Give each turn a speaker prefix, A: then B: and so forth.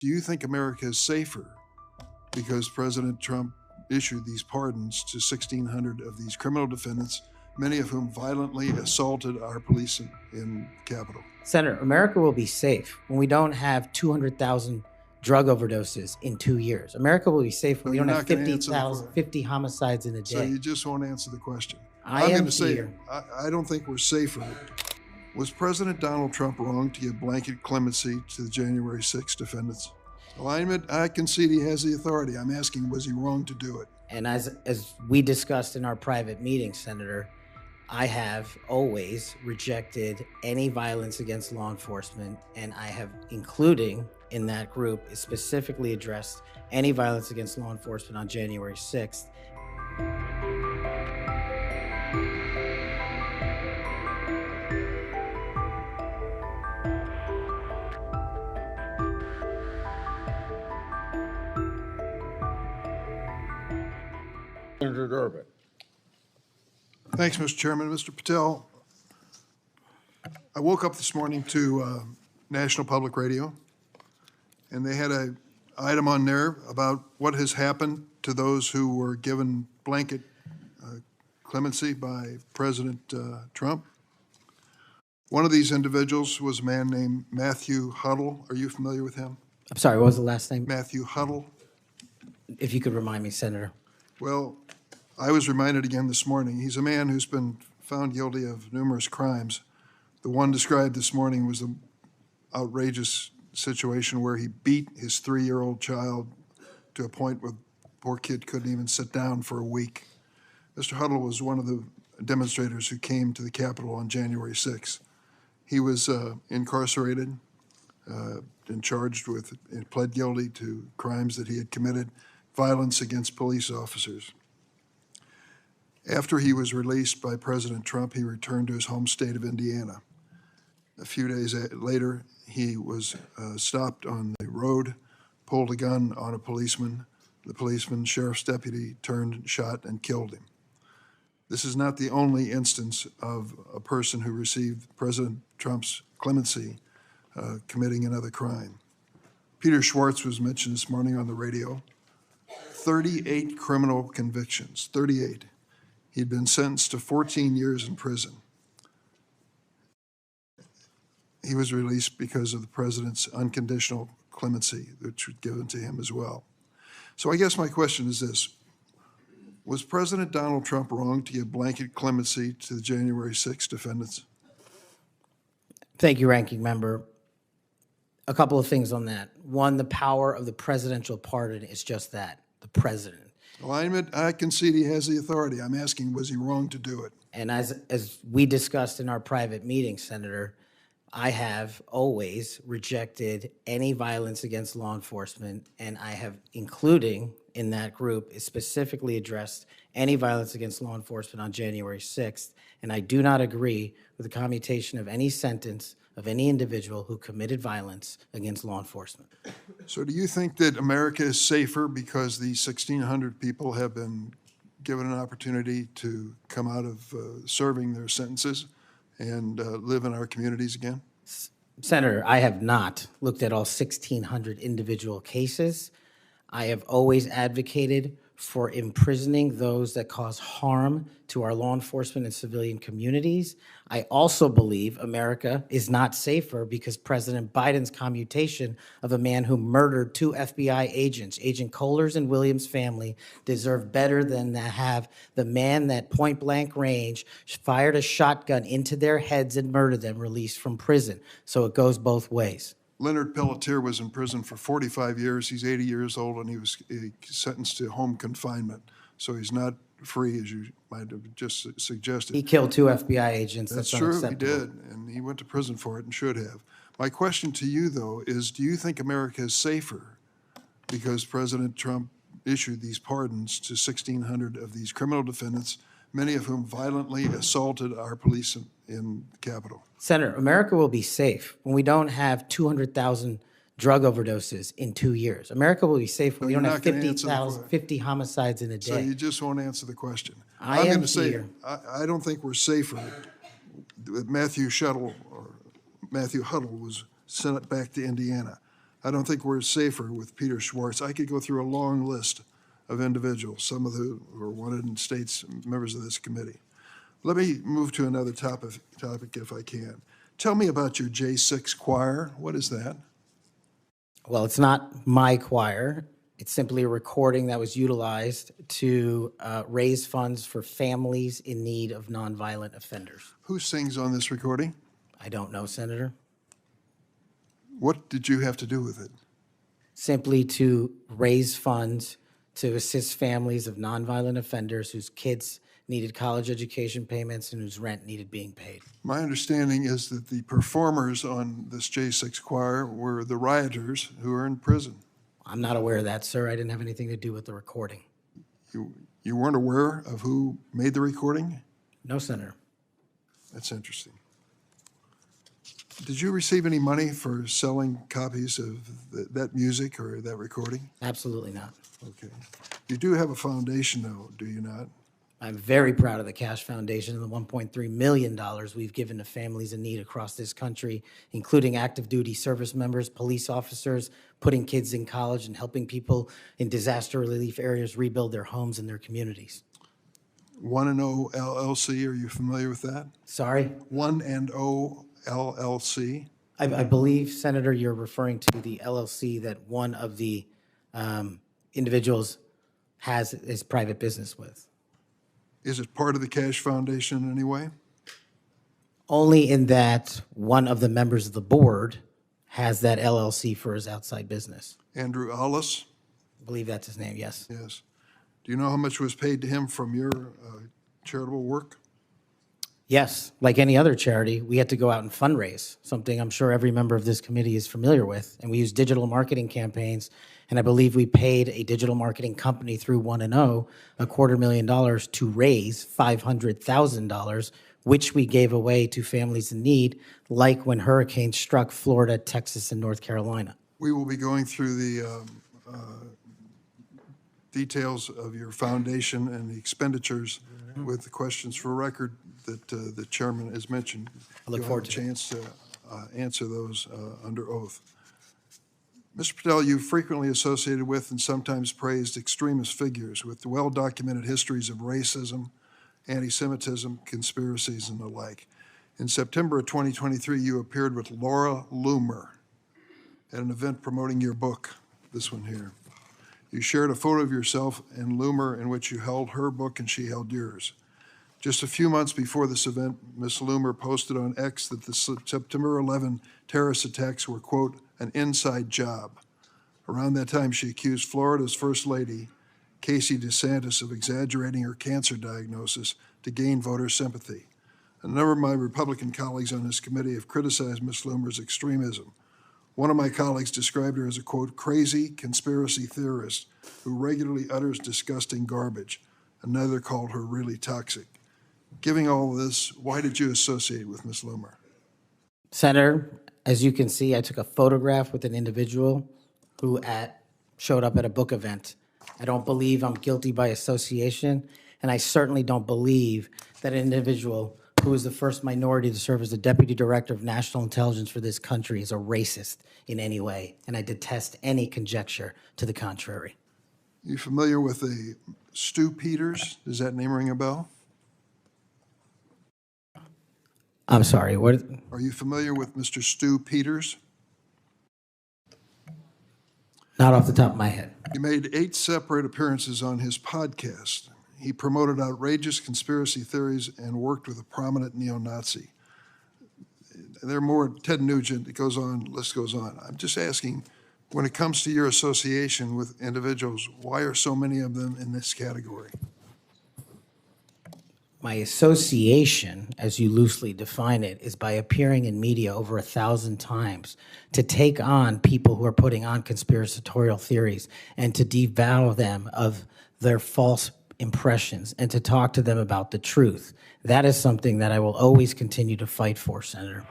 A: Do you think America is safer because President Trump issued these pardons to 1,600 of these criminal defendants, many of whom violently assaulted our police in the Capitol?
B: Senator, America will be safe when we don't have 200,000 drug overdoses in 2 years. America will be safe when we don't have 50 homicides in a day.
A: So you just won't answer the question.
B: I'm
A: going to say,
B: here.
A: I don't think we're safer. Was President Donald Trump wrong to give blanket clemency to the January 6 defendants? Alignment, I concede he has the authority. I'm asking, was he wrong to do it?
B: And as we discussed in our private meeting, Senator, I have always rejected any violence against law enforcement, and I have, including in that group, specifically addressed any violence against law enforcement on January 6th.
C: Senator Durbin.
A: Thanks, Mr. Chairman. Mr. Patel, I woke up this morning to National Public Radio, and they had an item on there about what has happened to those who were given blanket clemency by President Trump. One of these individuals was a man named Matthew Huddle. Are you familiar with him?
B: I'm sorry, what was the last name?
A: Matthew Huddle.
B: If you could remind me, Senator.
A: Well, I was reminded again this morning. He's a man who's been found guilty of numerous crimes. The one described this morning was an outrageous situation where he beat his 3-year-old child to a point where the poor kid couldn't even sit down for a week. Mr. Huddle was one of the demonstrators who came to the Capitol on January 6th. He was incarcerated and charged with, and pled guilty to crimes that he had committed, violence against police officers. After he was released by President Trump, he returned to his home state of Indiana. A few days later, he was stopped on the road, pulled a gun on a policeman. The policeman, sheriff's deputy, turned, shot, and killed him. This is not the only instance of a person who received President Trump's clemency committing another crime. Peter Schwartz was mentioned this morning on the radio. 38 criminal convictions, 38. He'd been sentenced to 14 years in prison. He was released because of the president's unconditional clemency, which was given to him as well. So I guess my question is this. Was President Donald Trump wrong to give blanket clemency to the January 6 defendants?
B: Thank you, Ranking Member. A couple of things on that. One, the power of the presidential pardon is just that, the president.
A: Alignment, I concede he has the authority. I'm asking, was he wrong to do it?
B: And as we discussed in our private meeting, Senator, I have always rejected any violence against law enforcement, and I have, including in that group, specifically addressed any violence against law enforcement on January 6th, and I do not agree with the commutation of any sentence of any individual who committed violence against law enforcement.
A: So do you think that America is safer because these 1,600 people have been given an opportunity to come out of serving their sentences and live in our communities again?
B: Senator, I have not looked at all 1,600 individual cases. I have always advocated for imprisoning those that cause harm to our law enforcement and civilian communities. I also believe America is not safer because President Biden's commutation of a man who murdered 2 FBI agents, Agent Kohler's and Williams' family, deserve better than to have the man that point blank range fired a shotgun into their heads and murdered them released from prison. So it goes both ways.
A: Leonard Pelletier was in prison for 45 years. He's 80 years old, and he was sentenced to home confinement. So he's not free, as you might have just suggested.
B: He killed 2 FBI agents.
A: That's true, he did, and he went to prison for it and should have. My question to you, though, is do you think America is safer because President Trump issued these pardons to 1,600 of these criminal defendants, many of whom violently assaulted our police in the Capitol?
B: Senator, America will be safe when we don't have 200,000 drug overdoses in 2 years. America will be safe when we don't have 50 homicides in a day.
A: So you just won't answer the question.
B: I'm
A: going to say,
B: here.
A: I don't think we're safer. Matthew Huddle was sent back to Indiana. I don't think we're safer with Peter Schwartz. I could go through a long list of individuals, some of who are wanted in states, members of this committee. Let me move to another topic if I can. Tell me about your J6 choir. What is that?
B: Well, it's not my choir. It's simply a recording that was utilized to raise funds for families in need of nonviolent offenders.
A: Who sings on this recording?
B: I don't know, Senator.
A: What did you have to do with it?
B: Simply to raise funds to assist families of nonviolent offenders whose kids needed college education payments and whose rent needed being paid.
A: My understanding is that the performers on this J6 choir were the rioters who are in prison.
B: I'm not aware of that, sir. I didn't have anything to do with the recording.
A: You weren't aware of who made the recording?
B: No, Senator.
A: That's interesting. Did you receive any money for selling copies of that music or that recording?
B: Absolutely not.
A: Okay. You do have a foundation, though, do you not?
B: I'm very proud of the Cash Foundation and the $1.3 million we've given to families in need across this country, including active duty service members, police officers, putting kids in college, and helping people in disaster relief areas rebuild their homes and their communities.
A: 1&0 LLC, are you familiar with that?
B: Sorry?
A: 1&0 LLC?
B: I believe, Senator, you're referring to the LLC that one of the individuals has his private business with.
A: Is it part of the Cash Foundation in any way?
B: Only in that one of the members of the board has that LLC for his outside business.
A: Andrew Allis?
B: I believe that's his name, yes.
A: Yes. Do you know how much was paid to him from your charitable work?
B: Yes, like any other charity, we had to go out and fundraise, something I'm sure every member of this committee is familiar with. And we used digital marketing campaigns, and I believe we paid a digital marketing company through 1&0 $250,000 to raise $500,000, which we gave away to families in need, like when hurricanes struck Florida, Texas, and North Carolina.
A: We will be going through the details of your foundation and the expenditures with the questions for record that the chairman has mentioned.
B: I look forward to it.
A: You'll have a chance to answer those under oath. Mr. Patel, you frequently associated with and sometimes praised extremist figures with well-documented histories of racism, anti-Semitism, conspiracies, and the like. In September of 2023, you appeared with Laura Loomer at an event promoting your book, this one here. You shared a photo of yourself and Loomer in which you held her book and she held yours. Just a few months before this event, Ms. Loomer posted on X that the September 11 terrorist attacks were, quote, an inside job. Around that time, she accused Florida's First Lady, Casey DeSantis, of exaggerating her cancer diagnosis to gain voter sympathy. A number of my Republican colleagues on this committee have criticized Ms. Loomer's extremism. One of my colleagues described her as a, quote, crazy conspiracy theorist who regularly utters disgusting garbage. Another called her really toxic. Given all of this, why did you associate with Ms. Loomer?
B: Senator, as you can see, I took a photograph with an individual who showed up at a book event. I don't believe I'm guilty by association, and I certainly don't believe that an individual who is the first minority to serve as the Deputy Director of National Intelligence for this country is a racist in any way, and I detest any conjecture to the contrary.
A: You familiar with a Stu Peters? Does that name ring a bell?
B: I'm sorry, what?
A: Are you familiar with Mr. Stu Peters?
B: Not off the top of my head.
A: He made 8 separate appearances on his podcast. He promoted outrageous conspiracy theories and worked with a prominent neo-Nazi. There are more, Ted Nugent, it goes on, list goes on. I'm just asking, when it comes to your association with individuals, why are so many of them in this category?
B: My association, as you loosely define it, is by appearing in media over 1,000 times to take on people who are putting on conspiratorial theories and to devour them of their false impressions and to talk to them about the truth. That is something that I will always continue to fight for, Senator.